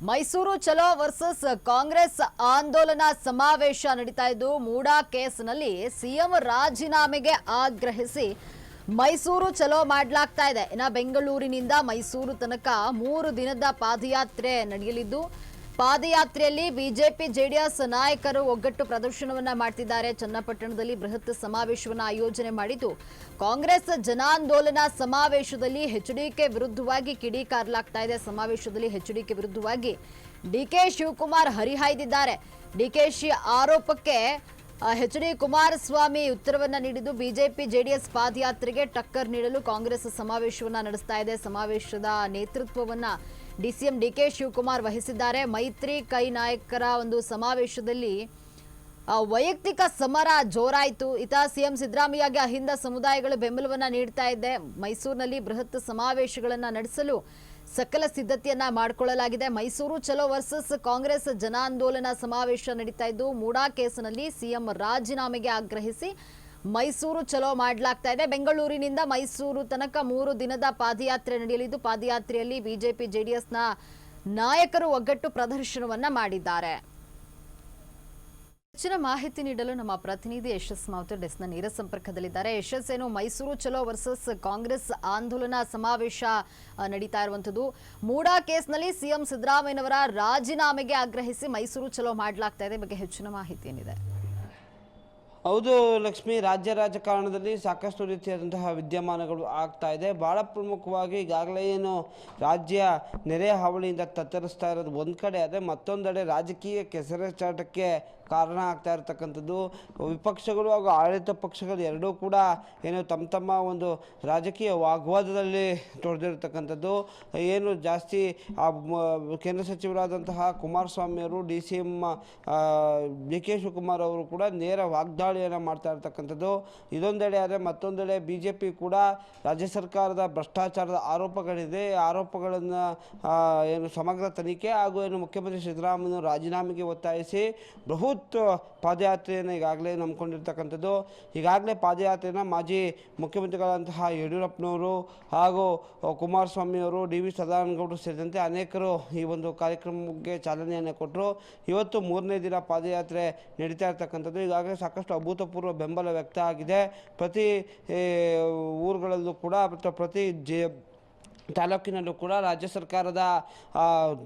ಮೈಸೂರು ಚಲೋ ವರ್ಸಸ್ ಕಾಂಗ್ರೆಸ್ ಆಂದೋಲನ ಸಮಾವೇಶ ನಡೀತಾ ಇದ್ದು ಮೂಡಾ ಕೇಸ್ನಲ್ಲಿ ಸಿಎಂ ರಾಜೀನಾಮೆಗೆ ಆಗ್ರಹಿಸಿ ಮೈಸೂರು ಚಲೋ ಮಾಡಲಾಗ್ತಾ ಇದೆ. ಇನ್ನು ಬೆಂಗಳೂರಿನಿಂದ ಮೈಸೂರು ತನಕ 3 ದಿನದ ಪಾದಯಾತ್ರೆ ನಡೆಯಲಿದ್ದು ಪಾದಯಾತ್ರೆಯಲ್ಲಿ ಬಿಜೆಪಿ ಜೆಡಿಎಸ್ ನಾಯಕರು ಒಗ್ಗಟ್ಟು ಪ್ರದರ್ಶನವನ್ನ ಮಾಡ್ತಿದ್ದಾರೆ. ಚನ್ನಪಟ್ಟಣದಲ್ಲಿ ಬೃಹತ್ ಸಮಾವೇಶವನ್ನು ಆಯೋಜನೆ ಮಾಡಿದ್ದು ಕಾಂಗ್ರೆಸ್ ಜನಾಂದೋಲನ ಸಮಾವೇಶದಲ್ಲಿ ಎಚ್ಡಿಕೆ ವಿರುದ್ಧವಾಗಿ ಕಿಡಿಕಾರಲಾಗ್ತಾ ಇದೆ. ಸಮಾವೇಶದಲ್ಲಿ ಎಚ್ಡಿಕೆ ವಿರುದ್ಧವಾಗಿ ಡಿಕೆ ಶಿವಕುಮಾರ್ ಹರಿಹಾಯ್ದಿದ್ದಾರೆ. ಡಿಕೆಶಿ ಆರೋಪಕ್ಕೆ ಎಚ್ಡಿ ಕುಮಾರಸ್ವಾಮಿ ಉತ್ತರವನ್ನ ನೀಡಿದ್ದು ಬಿಜೆಪಿ ಜೆಡಿಎಸ್ ಪಾದಯಾತ್ರೆಗೆ ಟಕ್ಕರ್ ನೀಡಲು ಕಾಂಗ್ರೆಸ್ ಸಮಾವೇಶವನ್ನ ನಡೆಸ್ತಾ ಇದೆ. ಸಮಾವೇಶದ ನೇತೃತ್ವವನ್ನ ಡಿಸಿಎಂ ಡಿಕೆ ಶಿವಕುಮಾರ್ ವಹಿಸಿದ್ದಾರೆ. ಮೈತ್ರಿ ಕೈ ನಾಯಕರ ಒಂದು ಸಮಾವೇಶದಲ್ಲಿ ವೈಯಕ್ತಿಕ ಸಮರ ಜೋರಾಯಿತು. ಸಿಎಂ ಸಿದ್ದರಾಮಯ್ಯಗೆ ಅಹಿಂದ ಸಮುದಾಯಗಳು ಬೆಂಬಲವನ್ನ ನೀಡ್ತಾ ಇದೆ. ಮೈಸೂರಿನಲ್ಲಿ ಬೃಹತ್ ಸಮಾವೇಶಗಳನ್ನ ನಡೆಸಲು ಸಕಲ ಸಿದ್ಧತೆಯನ್ನ ಮಾಡಿಕೊಳ್ಳಲಾಗಿದೆ. ಮೈಸೂರು ಚಲೋ ವರ್ಸಸ್ ಕಾಂಗ್ರೆಸ್ ಜನಾಂದೋಲನ ಸಮಾವೇಶ ನಡೀತಾ ಇದ್ದು ಮೂಡಾ ಕೇಸಿನಲ್ಲಿ ಸಿಎಂ ರಾಜೀನಾಮೆಗೆ ಆಗ್ರಹಿಸಿ ಮೈಸೂರು ಚಲೋ ಮಾಡಲಾಗ್ತಾ ಇದೆ. ಬೆಂಗಳೂರಿನಿಂದ ಮೈಸೂರು ತನಕ 3 ದಿನದ ಪಾದಯಾತ್ರೆ ನಡೆಯಲಿದ್ದು ಪಾದಯಾತ್ರೆಯಲ್ಲಿ ಬಿಜೆಪಿ ಜೆಡಿಎಸ್ನ ನಾಯಕರು ಒಗ್ಗಟ್ಟು ಪ್ರದರ್ಶನವನ್ನ ಮಾಡಿದ್ದಾರೆ. ಹೆಚ್ಚಿನ ಮಾಹಿತಿ ನೀಡಲು ನಮ್ಮ ಪ್ರತಿನಿಧಿ ಯಶಸ್ ಮಾವುತರ್ ಡೆಸ್ಕ್ನ ನೇರ ಸಂಪರ್ಕದಲ್ಲಿದ್ದಾರೆ. ಯಶಸ್, ಏನು ಮೈಸೂರು ಚಲೋ ವರ್ಸಸ್ ಕಾಂಗ್ರೆಸ್ ಆಂದೋಲನ ಸಮಾವೇಶ ನಡೀತಾ ಇರುವಂತದ್ದು, ಮೂಡಾ ಕೇಸ್ನಲ್ಲಿ ಸಿಎಂ ಸಿದ್ದರಾಮಯ್ಯನವರ ರಾಜೀನಾಮೆಗೆ ಆಗ್ರಹಿಸಿ ಮೈಸೂರು ಚಲೋ ಮಾಡಲಾಗ್ತಾ ಇದೆ, ಬಗ್ಗೆ ಹೆಚ್ಚಿನ ಮಾಹಿತಿ ಏನಿದೆ? ಹೌದು ಲಕ್ಷ್ಮಿ, ರಾಜ್ಯ ರಾಜಕಾರಣದಲ್ಲಿ ಸಾಕಷ್ಟು ರೀತಿಯಾದಂತಹ ವಿದ್ಯಮಾನಗಳು ಆಗ್ತಾ ಇದೆ. ಭಾಳ ಪ್ರಮುಖವಾಗಿ ಈಗಾಗಲೇ ಏನು ರಾಜ್ಯ ನೆರೆ ಹಾವಳಿಯಿಂದ ತತ್ತರಿಸ್ತಾ ಇರೋದು ಒಂದು ಕಡೆ, ಆದರೆ ಮತ್ತೊಂದೆಡೆ ರಾಜಕೀಯ ಕೆಸರೆಚಾಟಕ್ಕೆ ಕಾರಣ ಆಗ್ತಾ ಇರತಕ್ಕಂಥದ್ದು. ವಿಪಕ್ಷಗಳು ಹಾಗೂ ಆಡಳಿತ ಪಕ್ಷಗಳು ಎರಡೂ ಕೂಡ ಏನು ತಮ್ಮ ಒಂದು ರಾಜಕೀಯ ವಾಗ್ವಾದದಲ್ಲಿ ತೊಡೆದಿರ್ತಕ್ಕಂಥದ್ದು. ಏನು ಜಾಸ್ತಿ ಕೇಂದ್ರ ಸಚಿವರಾದಂತಹ ಕುಮಾರಸ್ವಾಮಿ ಅವರು, DCM ಡಿ ಕೆ ಶಿವಕುಮಾರ್ ಅವರು ಕೂಡ ನೇರ ವಾಗ್ದಾಳಿಯನ್ನು ಮಾಡ್ತಾ ಇರ್ತಕ್ಕಂಥದ್ದು ಇದೊಂದೆಡೆ. ಆದರೆ ಮತ್ತೊಂದೆಡೆ BJP ಕೂಡ ರಾಜ್ಯ ಸರ್ಕಾರದ ಭ್ರಷ್ಟಾಚಾರದ ಆರೋಪಗಳಿದೆ. ಆರೋಪಗಳನ್ನು ಏನು ಸಮಗ್ರ ತನಿಖೆ ಹಾಗೂ ಏನು ಮುಖ್ಯಮಂತ್ರಿ ಸಿದ್ದರಾಮಯ್ಯ ರಾಜೀನಾಮೆಗೆ ಒತ್ತಾಯಿಸಿ ಬೃಹತ್ ಪಾದಯಾತ್ರೆಯನ್ನು ಈಗಾಗಲೇ ನಂಬಿಕೊಂಡಿರ್ತಕ್ಕಂಥದ್ದು. ಈಗಾಗಲೇ ಪಾದಯಾತ್ರೆಯನ್ನು ಮಾಜಿ ಮುಖ್ಯಮಂತ್ರಿಗಳಂತಹ ಯಡಿಯೂರಪ್ಪನವರು ಹಾಗೂ ಕುಮಾರಸ್ವಾಮಿಯವರು, DV ಸದಾನಂದಗೌಡರು ಸೇರಿದಂತೆ ಅನೇಕರು ಈ ಒಂದು ಕಾರ್ಯಕ್ರಮಕ್ಕೆ ಚಾಲನೆಯನ್ನು ಕೊಟ್ಟರು. ಇವತ್ತು 3ನೇ ದಿನ ಪಾದಯಾತ್ರೆ ನಡೀತಾ ಇರ್ತಕ್ಕಂಥದ್ದು. ಈಗಾಗಲೇ ಸಾಕಷ್ಟು ಅಭೂತಪೂರ್ವ ಬೆಂಬಲ ವ್ಯಕ್ತ ಆಗಿದೆ. ಪ್ರತಿ ಊರುಗಳಲ್ಲೂ ಕೂಡ ಮತ್ತು ಪ್ರತಿ ತಾಲೂಕಿನಲ್ಲೂ ಕೂಡ ರಾಜ್ಯ ಸರ್ಕಾರದ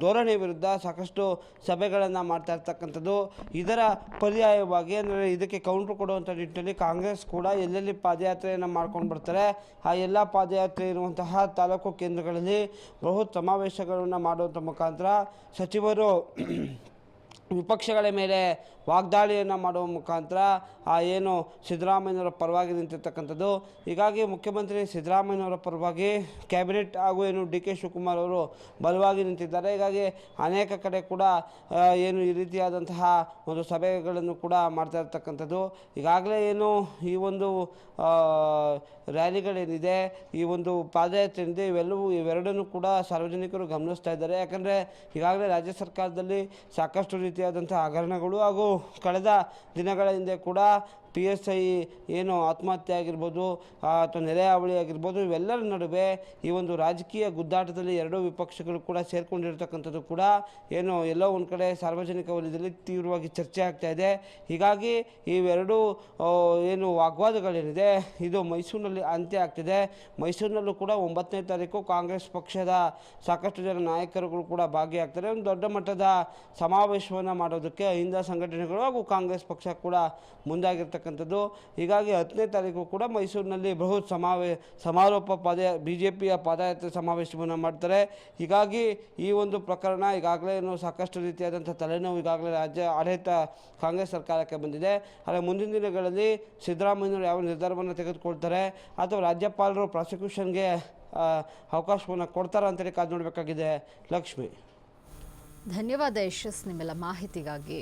ಧೋರಣೆ ವಿರುದ್ಧ ಸಾಕಷ್ಟು ಸಭೆಗಳನ್ನು ಮಾಡ್ತಾ ಇರ್ತಕ್ಕಂಥದ್ದು. ಇದರ ಪರ್ಯಾಯವಾಗಿ ಅಂದರೆ ಇದಕ್ಕೆ ಕೌಂಟ್ರ್ ಕೊಡುವಂಥ ನಿಟ್ಟಿನಲ್ಲಿ ಕಾಂಗ್ರೆಸ್ ಕೂಡ ಎಲ್ಲೆಲ್ಲಿ ಪಾದಯಾತ್ರೆಯನ್ನು ಮಾಡ್ಕೊಂಡು ಬರ್ತಾರೆ ಆ ಎಲ್ಲ ಪಾದಯಾತ್ರೆ ಇರುವಂತಹ ತಾಲೂಕು ಕೇಂದ್ರಗಳಲ್ಲಿ ಬೃಹತ್ ಸಮಾವೇಶಗಳನ್ನು ಮಾಡುವಂಥ ಮುಖಾಂತರ ಸಚಿವರು ವಿಪಕ್ಷಗಳ ಮೇಲೆ ವಾಗ್ದಾಳಿಯನ್ನು ಮಾಡುವ ಮುಖಾಂತರ ಏನು ಸಿದ್ದರಾಮಯ್ಯನವರ ಪರವಾಗಿ ನಿಂತಿರ್ತಕ್ಕಂಥದ್ದು. ಹೀಗಾಗಿ ಮುಖ್ಯಮಂತ್ರಿ ಸಿದ್ದರಾಮಯ್ಯನವರ ಪರವಾಗಿ ಕ್ಯಾಬಿನೆಟ್ ಹಾಗೂ ಏನು ಡಿ ಕೆ ಶಿವಕುಮಾರ್ ಅವರು ಬಲವಾಗಿ ನಿಂತಿದ್ದಾರೆ. ಹೀಗಾಗಿ ಅನೇಕ ಕಡೆ ಕೂಡ ಏನು ಈ ರೀತಿಯಾದಂತಹ ಒಂದು ಸಭೆಗಳನ್ನು ಕೂಡ ಮಾಡ್ತಾ ಇರ್ತಕ್ಕಂಥದ್ದು. ಈಗಾಗಲೇ ಏನು ಈ ಒಂದು ರ್ಯಾಲಿಗಳೇನಿದೆ, ಈ ಒಂದು ಪಾದಯಾತ್ರೆ ಏನಿದೆ, ಇವೆರಡನ್ನೂ ಕೂಡ ಸಾರ್ವಜನಿಕರು ಗಮನಿಸ್ತಾ ಇದ್ದಾರೆ. ಯಾಕಂದರೆ ಈಗಾಗಲೇ ರಾಜ್ಯ ಸರ್ಕಾರದಲ್ಲಿ ಸಾಕಷ್ಟು ರೀತಿಯಾದಂಥ ಹಗರಣಗಳು ಹಾಗೂ ಕಳೆದ ದಿನಗಳ ಹಿಂದೆ ಕೂಡ PSI ಏನು ಆತ್ಮಹತ್ಯೆ ಆಗಿರ್ಬೋದು ಅಥವಾ ನೆರೆ ಹಾವಳಿ ಆಗಿರ್ಬೋದು, ಇವೆಲ್ಲರ ನಡುವೆ ಈ ಒಂದು ರಾಜಕೀಯ ಗುದ್ದಾಟದಲ್ಲಿ ಎರಡೂ ವಿಪಕ್ಷಗಳು ಕೂಡ ಸೇರಿಕೊಂಡಿರ್ತಕ್ಕಂಥದ್ದು ಕೂಡ ಏನು ಎಲ್ಲೋ ಒಂದು ಕಡೆ ಸಾರ್ವಜನಿಕ ವಲಯದಲ್ಲಿ ತೀವ್ರವಾಗಿ ಚರ್ಚೆ ಆಗ್ತಾ ಇದೆ. ಹೀಗಾಗಿ ಇವೆರಡೂ ಏನು ವಾಗ್ವಾದಗಳೇನಿದೆ ಇದು ಮೈಸೂರಿನಲ್ಲಿ ಅಂತ್ಯ ಆಗ್ತಿದೆ. ಮೈಸೂರಿನಲ್ಲೂ ಕೂಡ 9ನೇ ತಾರೀಕು ಕಾಂಗ್ರೆಸ್ ಪಕ್ಷದ ಸಾಕಷ್ಟು ಜನ ನಾಯಕರುಗಳು ಕೂಡ ಭಾಗಿಯಾಗ್ತಾರೆ. ಒಂದು ದೊಡ್ಡ ಮಟ್ಟದ ಸಮಾವೇಶವನ್ನು ಮಾಡೋದಕ್ಕೆ ಅಹಿಂದ ಸಂಘಟನೆಗಳು ಹಾಗೂ ಕಾಂಗ್ರೆಸ್ ಪಕ್ಷ ಕೂಡ ಮುಂದಾಗಿರ್ತಕ್ಕಂಥದ್ದು. ಹೀಗಾಗಿ 10ನೇ ತಾರೀಕು ಕೂಡ ಮೈಸೂರಿನಲ್ಲಿ ಬೃಹತ್ ಸಮಾರೋಪ BJPಯ ಪಾದಯಾತ್ರೆ ಸಮಾವೇಶವನ್ನು ಮಾಡ್ತಾರೆ. ಹೀಗಾಗಿ ಈ ಒಂದು ಪ್ರಕರಣ ಈಗಾಗಲೇ ಸಾಕಷ್ಟು ರೀತಿಯಾದಂಥ ತಲೆನೋವು ಈಗಾಗಲೇ ರಾಜ್ಯ ಆಡಳಿತ ಕಾಂಗ್ರೆಸ್ ಸರ್ಕಾರಕ್ಕೆ ಬಂದಿದೆ. ಆದರೆ ಮುಂದಿನ ದಿನಗಳಲ್ಲಿ ಸಿದ್ದರಾಮಯ್ಯನವರು ಯಾವ ನಿರ್ಧಾರವನ್ನು ತೆಗೆದುಕೊಳ್ತಾರೆ ಅಥವಾ ರಾಜ್ಯಪಾಲರು ಪ್ರಾಸಿಕ್ಯೂಷನ್ಗೆ ಅವಕಾಶವನ್ನು ಕೊಡ್ತಾರ ಅಂತೇಳಿ ಕಾದು ನೋಡಬೇಕಾಗಿದೆ. ಲಕ್ಷ್ಮಿ, ಧನ್ಯವಾದ ಯಶಸ್ ನಿಮ್ಮೆಲ್ಲ ಮಾಹಿತಿಗಾಗಿ.